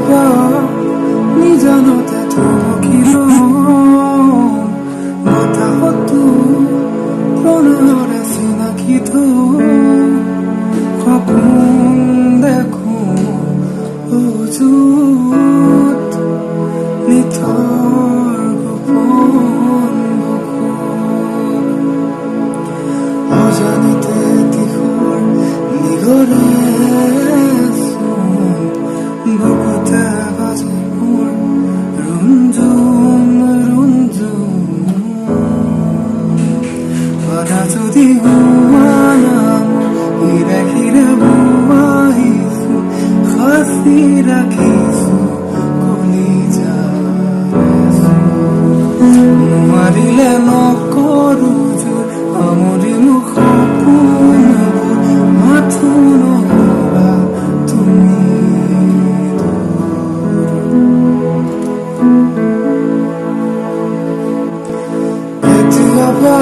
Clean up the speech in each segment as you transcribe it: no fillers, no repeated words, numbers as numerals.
কেতিয়াবা নিজানতে থমকিলো বতাহতো প্ৰণয়ৰে চিনাকি সপোন দেখো অযুত নিথৰ গোপন অজানিতে দিশৰ নিগৰে বুকুতে বাজে মোৰ ৰুমঝুম সদা যদি হোৱা নাম হিৰে হিৰে বোৱাইছো সাঁচি ৰাখিছো কলিজাত নোৱাৰিলে নকৰো জোৰ সামৰি মোক সপোনবোৰ মাথো নহবা তুমি কেতিয়াবা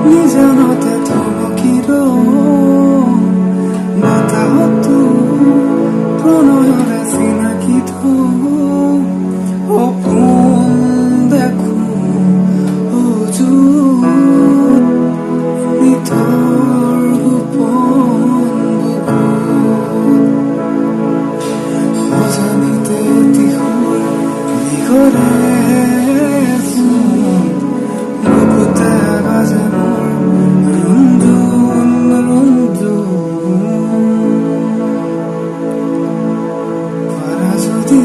নিজানতে থমকিলো বতাহতো প্ৰণয়ৰে চিনাকি সপোন দেখো অযুত নিথৰ গোপন অজানিতে দিশৰ নিগৰে বুকুতে বাজে মোৰ ৰুমঝুম যদি